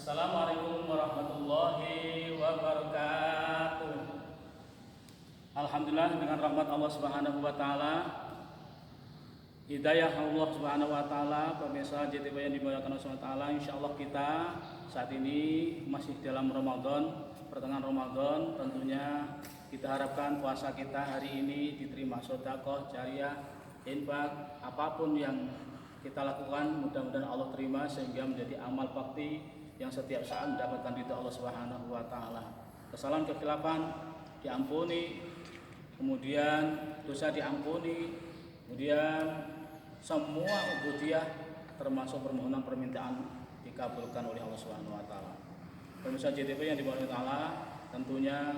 Assalamualaikum warahmatullahi wabarakatuh. Alhamdulillah, dengan rahmat Allah Subhanahu wa taala, hidayah Allah Subhanahu wa taala, pemirsa JTV yang dimuliakan Allah Subhanahu wa taala, insyaallah kita saat ini masih dalam Ramadan, pertengahan Ramadan. Tentunya kita harapkan puasa kita hari ini diterima sedekah jariyah, infak, apapun yang kita lakukan mudah-mudahan Allah terima sehingga menjadi amal bakti yang setiap saat mendapatkan ridha Allah Subhanahu wa taala. Kesalahan kekhilafan diampuni, kemudian dosa diampuni, kemudian semua ubudiyah termasuk permohonan permintaan dikabulkan oleh Allah Subhanahu wa taala. Pemirsa JTV yang dimuliakan Allah taala, tentunya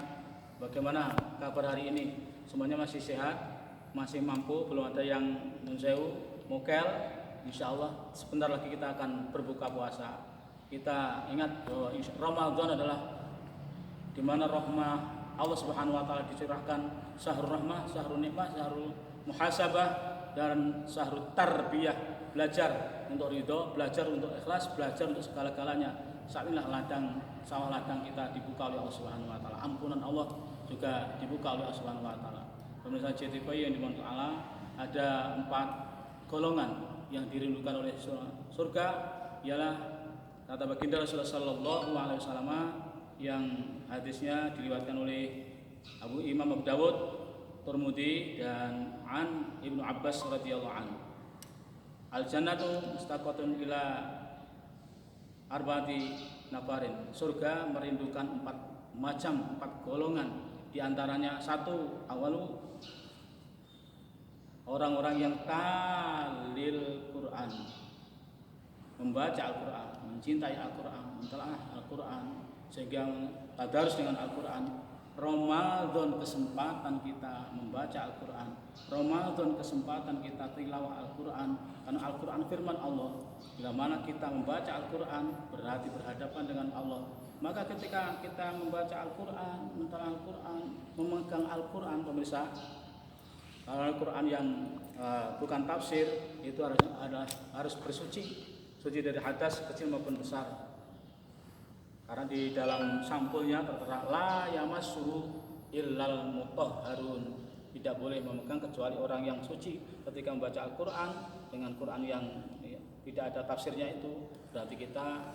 bagaimana kabar hari ini? Semuanya masih sehat, masih mampu, belum ada yang nunsewu, mokel. Insyaallah sebentar lagi kita akan berbuka puasa. Kita ingat bahwa Ramadan adalah di mana rahmah Allah Subhanahu wa taala dicurahkan, syahrul rahmah, syahrul nikmah, syahrul muhasabah, dan syahrul tarbiyah, belajar untuk ridho, belajar untuk ikhlas, belajar untuk segala-galanya. Saat inilah sawah ladang kita dibuka oleh Allah Subhanahu wa taala. Ampunan Allah juga dibuka oleh Allah Subhanahu wa taala. Pemirsa JTV yang dimuliakan Allah, ada 4 golongan yang dirindukan oleh surga, ialah kata baginda Rasulullah sallallahu alaihi wasallam yang hadisnya diriwayatkan oleh Imam Abu Dawud, Tirmidzi, dan an Ibnu Abbas radhiyallahu anhu. Al jannatu mustaqatun ila arba'ati nafarin. Surga merindukan 4 golongan, di antaranya 1, awalu orang-orang yang talil Quran, membaca Al-Quran, mencintai Al-Quran, mentelaah Al-Quran, sehingga tadarus dengan Al-Quran. Ramadan kesempatan kita membaca Al-Quran, Ramadan kesempatan kita tilawah Al-Quran, karena Al-Quran firman Allah. Bila mana kita membaca Al-Quran berarti berhadapan dengan Allah. Maka ketika kita membaca Al-Quran, mentelaah Al-Quran, memegang Al-Quran, pemirsa, Al-Quran yang bukan tafsir itu harus bersuci dari hadas kecil maupun besar, karena di dalam sampulnya tertera la yamassuhu illal mutahharun, tidak boleh memegang kecuali orang yang suci. Ketika membaca Al-Quran dengan Quran yang tidak ada tafsirnya, itu berarti kita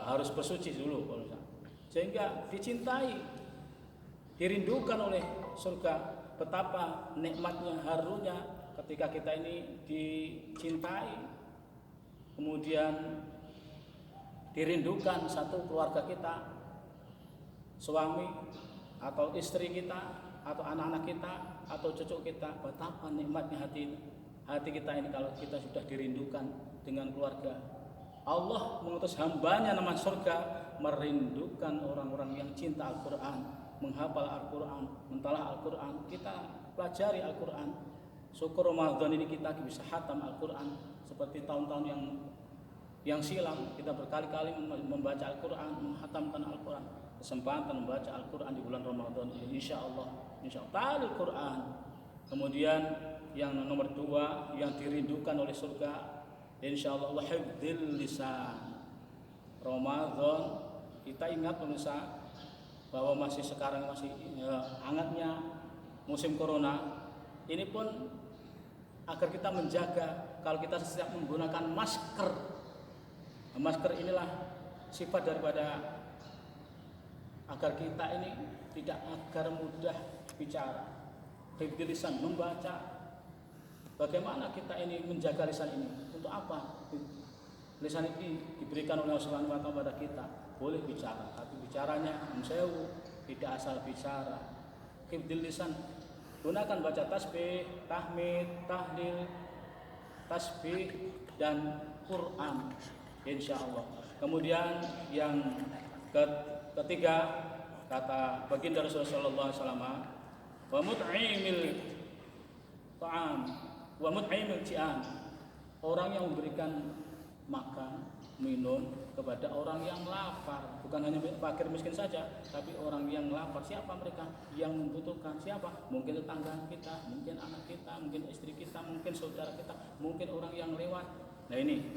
harus bersuci dulu, sehingga dicintai, dirindukan oleh surga. Betapa nikmatnya, harunya ketika kita ini dicintai, kemudian dirindukan satu keluarga kita, suami atau istri kita, atau anak-anak kita, atau cucu kita. Betapa nikmatnya hati kita ini kalau kita sudah dirindukan dengan keluarga. Allah mengutus hambanya nama surga merindukan orang-orang yang cinta Al-Quran, menghafal Al-Quran, mentelaah Al-Quran, kita pelajari Al-Quran. Syukur Ramadan ini kita bisa khatam Al-Quran, seperti tahun-tahun yang silam kita berkali-kali membaca Al-Quran, menghatamkan Al-Quran. Kesempatan membaca Al-Quran di bulan Ramadan ini insyaallah talil Quran. Kemudian yang nomor 2 yang dirindukan oleh surga, insyaallah wahifdzil lisan. Ramadan kita ingat pemirsa bahwa sekarang masih hangatnya musim corona. Ini pun agar kita menjaga, kalau kita setiap menggunakan masker. Masker inilah sifat daripada agar kita ini tidak agar mudah bicara, hifdzil lisan, membaca. Bagaimana kita ini menjaga lisan ini? Untuk apa? Lisan ini diberikan oleh Allah Subhanahu wa taala pada kita. Boleh bicara, tapi bicaranya amsewu, tidak asal bicara. Hifdzil lisan, gunakan baca tasbih, tahmid, tahlil, tasbih, dan Quran, insyaallah. Kemudian yang ketiga, kata baginda Rasulullah sallallahu alaihi wasallam, wa mut'imil ta'am wa mut'imil ji'an, orang yang memberikan makan, minum kepada orang yang lapar. Bukan hanya fakir miskin saja, tapi orang yang lapar. Siapa mereka? Yang membutuhkan. Siapa? Mungkin tetangga kita, mungkin anak kita, mungkin istri kita, mungkin saudara kita, mungkin orang yang lewat. Nah ini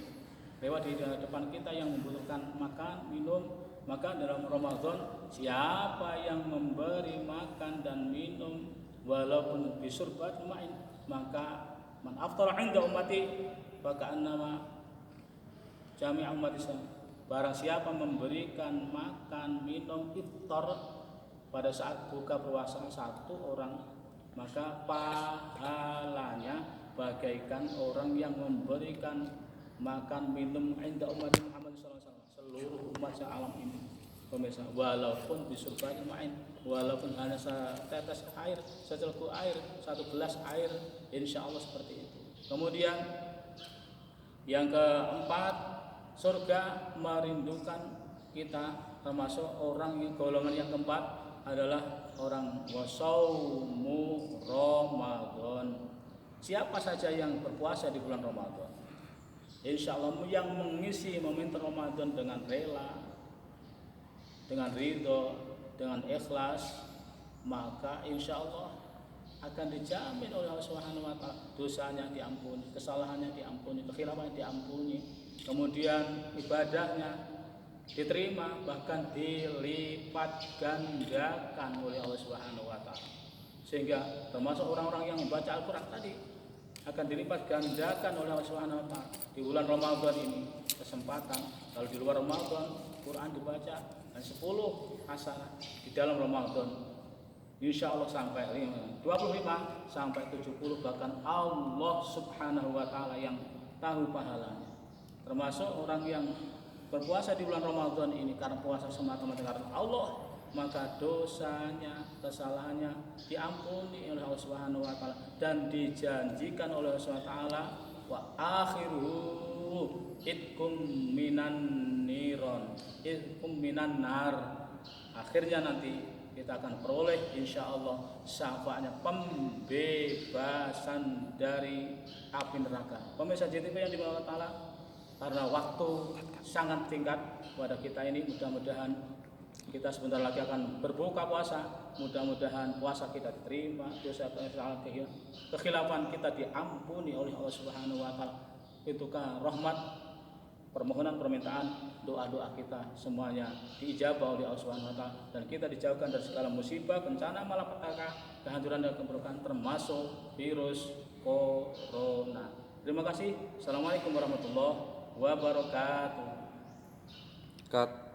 lewat di depan kita yang membutuhkan makan, minum. Maka dalam Ramadan siapa yang memberi makan dan minum walaupun bisurbat ma'in, maka man aftara 'inda ummati faka'annama jami'a ummati. Barang siapa memberikan makan, minum, iftar pada saat buka puasa satu orang, maka pahalanya bagaikan orang yang memberikan makan, minum 'inda ummati Muhammad sallallahu alaihi wasallam, seluruh umat sealam ini. Pemirsa, walaupun bisurbatin ma'in, walaupun hanya setetes air, secelupuk air, satu gelas air, insya Allah seperti itu. Kemudian yang keempat, surga merindukan kita, termasuk orang yang golongan yang keempat adalah orang wasaumu Ramadan. Siapa saja yang berpuasa di bulan Ramadan, insya Allah yang mengisi momentum Ramadan dengan rela, dengan ridho, dengan ikhlas, maka insya Allah akan dijamin oleh Allah Subhanahu wa Ta'ala, dosanya diampuni, kesalahannya diampuni, kekhilafannya diampuni, kemudian ibadahnya diterima, bahkan dilipat gandakan oleh Allah Subhanahu wa Ta'ala. Sehingga termasuk orang-orang yang membaca Al-Quran tadi akan dilipat gandakan oleh Allah Subhanahu wa Ta'ala di bulan Ramadan ini. Kesempatan kalau di luar Ramadan Quran dibaca dan 10 hasanah, di dalam Ramadan insya Allah sampai 25 sampai 70, bahkan Allah Subhanahu wa Ta'ala yang tahu pahalanya. Termasuk orang yang berpuasa di bulan Ramadan ini karena puasa semata-mata karena Allah, maka dosanya, kesalahannya diampuni oleh Allah Subhanahu wa Ta'ala, dan dijanjikan oleh Allah Subhanahu wa Ta'ala wa akhiruhu itkum minan niron, itkum minan nar. Akhirnya nanti kita akan peroleh insya Allah syafaatnya, pembebasan dari api neraka. Pemirsa JTV yang dimuliakan Allah Ta'ala, karena waktu sangat singkat pada kita ini, mudah-mudahan kita sebentar lagi akan berbuka puasa. Mudah-mudahan puasa kita diterima, dosa kekhilafan kita diampuni oleh Allah Subhanahu wa Ta'ala. Itukah rahmat, permohonan, permintaan, doa-doa kita semuanya diijabah oleh Allah Subhanahu wa Ta'ala, dan kita dijauhkan dari segala musibah, bencana, malapetaka, kehancuran dan keburukan, termasuk virus corona. Terima kasih. Assalamualaikum warahmatullahi wabarakatuh. Cut.